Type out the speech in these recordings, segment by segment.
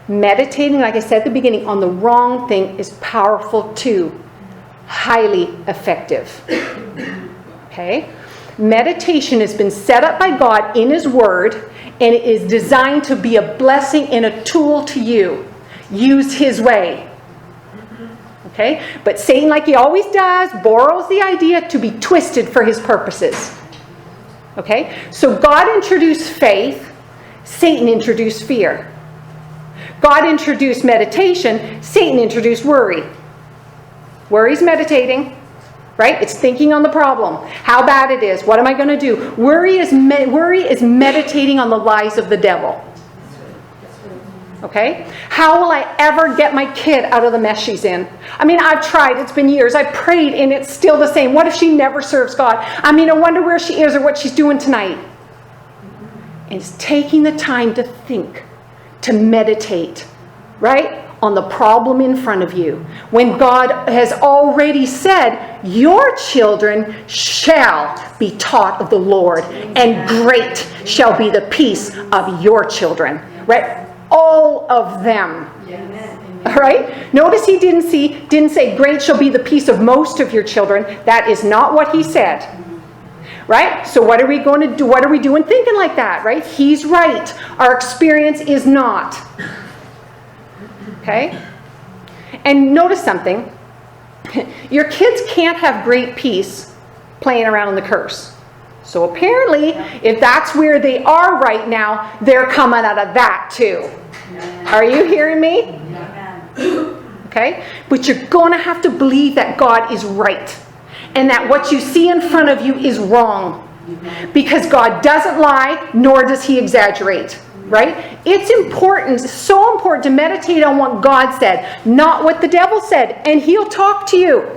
Meditating, like I said at the beginning, on the wrong thing is powerful too. Highly effective. Okay? Meditation has been set up by God in His Word, and it is designed to be a blessing and a tool to you. Use His way. Okay? But Satan, like he always does, borrows the idea to be twisted for his purposes. Okay? So God introduced faith, Satan introduced fear. God introduced meditation, Satan introduced worry. Worry's meditating, right? It's thinking on the problem, how bad it is, what am I going to do? Worry is meditating on the lies of the devil. Okay? How will I ever get my kid out of the mess she's in? I mean, I've tried. It's been years. I've prayed, and it's still the same. What if she never serves God? I mean, I wonder where she is or what she's doing tonight. And it's taking the time to think, to meditate, right, on the problem in front of you. When God has already said, your children shall be taught of the Lord, and great shall be the peace of your children. Right? All of them. All right? Notice he didn't say, great shall be the peace of most of your children. That is not what he said. Right? So what are we going to do? What are we doing thinking like that? Right? He's right. Our experience is not. Okay? And notice something. Your kids can't have great peace playing around in the curse. So apparently, if that's where they are right now, they're coming out of that too. Are you hearing me? Okay? But you're going to have to believe that God is right. And that what you see in front of you is wrong. Because God doesn't lie, nor does He exaggerate. Right? It's important, so important to meditate on what God said, not what the devil said. And he'll talk to you.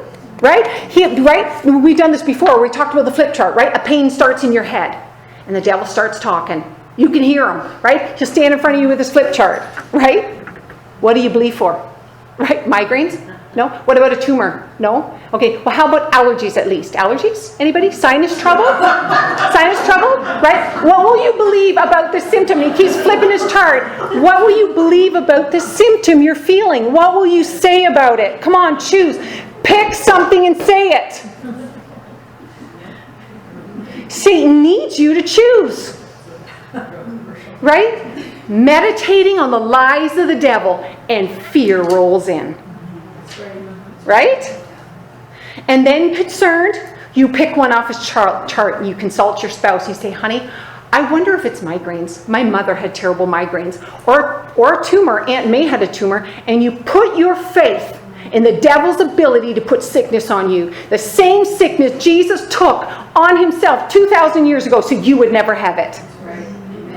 Right? Right? We've done this before. We talked about the flip chart, right? A pain starts in your head, and the devil starts talking. You can hear him, right? He'll stand in front of you with his flip chart, right? What do you believe for? Right? Migraines? No? What about a tumor? No? Okay, well, how about allergies at least? Allergies? Anybody? Sinus trouble? Sinus trouble? Right? What will you believe about the symptom? He keeps flipping his chart. What will you believe about the symptom you're feeling? What will you say about it? Come on, choose. Pick something and say it. Satan needs you to choose. Right? Meditating on the lies of the devil, and fear rolls in. Right? And then concerned, you pick one off his chart and you consult your spouse. You say, honey, I wonder if it's migraines. My mother had terrible migraines. Or a tumor. Aunt May had a tumor. And you put your faith in the devil's ability to put sickness on you. The same sickness Jesus took on himself 2,000 years ago so you would never have it.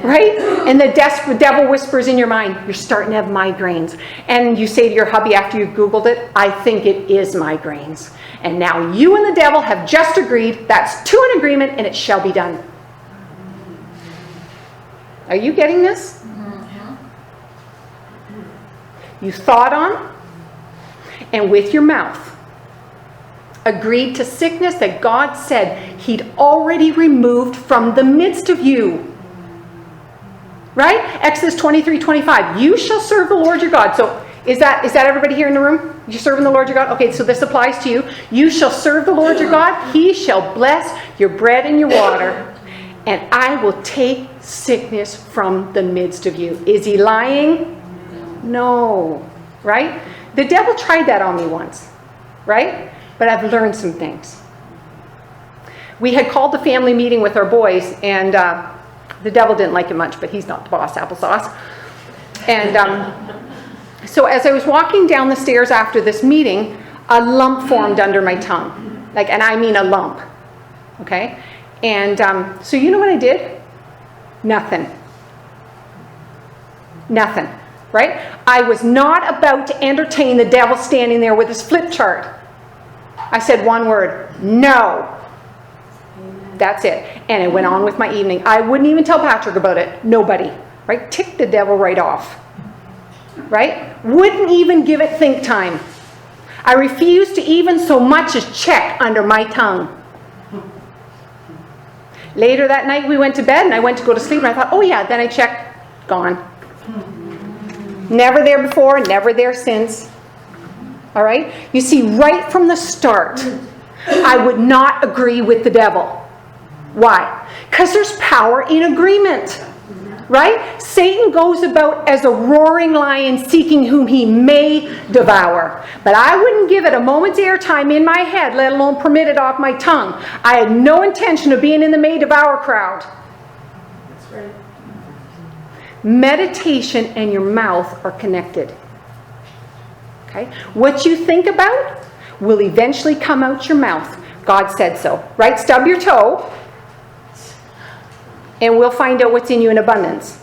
Right? And the devil whispers in your mind, you're starting to have migraines. And you say to your hubby after you've Googled it, I think it is migraines. And now you and the devil have just agreed, that's two in agreement, and it shall be done. Are you getting this? You thought on, and with your mouth, agreed to sickness that God said He'd already removed from the midst of you. Right? Exodus 23:25. You shall serve the Lord your God. So is that everybody here in the room? You're serving the Lord your God? Okay, so this applies to you. You shall serve the Lord your God. He shall bless your bread and your water. And I will take sickness from the midst of you. Is he lying? No. Right? The devil tried that on me once. Right? But I've learned some things. We had called the family meeting with our boys, and the devil didn't like it much, but he's not the boss, applesauce. And so as I was walking down the stairs after this meeting, a lump formed under my tongue. And I mean a lump. Okay? And so you know what I did? Nothing. Nothing. Right? I was not about to entertain the devil standing there with his flip chart. I said one word, no. That's it. And I went on with my evening. I wouldn't even tell Patrick about it. Nobody. Right? Ticked the devil right off. Right? Wouldn't even give it think time. I refused to even so much as check under my tongue. Later that night we went to bed and I went to go to sleep and I thought, oh yeah, then I checked, gone. Never there before, never there since. All right? You see, right from the start, I would not agree with the devil. Why? Because there's power in agreement. Right? Satan goes about as a roaring lion seeking whom he may devour. But I wouldn't give it a moment's airtime in my head, let alone permit it off my tongue. I had no intention of being in the may devour crowd. That's right. Meditation and your mouth are connected. Okay? What you think about will eventually come out your mouth. God said so. Right? Stub your toe, and we'll find out what's in you in abundance.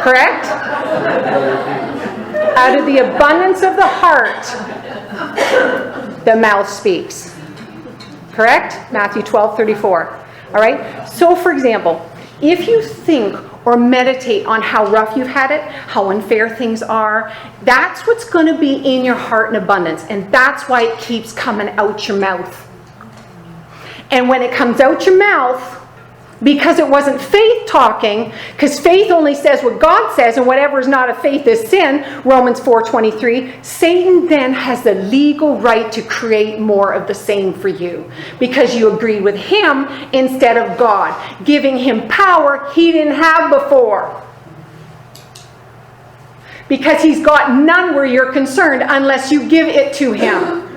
Correct? Out of the abundance of the heart, the mouth speaks. Correct? Matthew 12:34. All right? So, for example, if you think or meditate on how rough you've had it, how unfair things are, that's what's going to be in your heart in abundance. And that's why it keeps coming out your mouth. And when it comes out your mouth, because it wasn't faith talking, because faith only says what God says, and whatever is not of faith is sin, Romans 4:23, Satan then has the legal right to create more of the same for you, because you agreed with him instead of God, giving him power he didn't have before. Because he's got none where you're concerned unless you give it to him.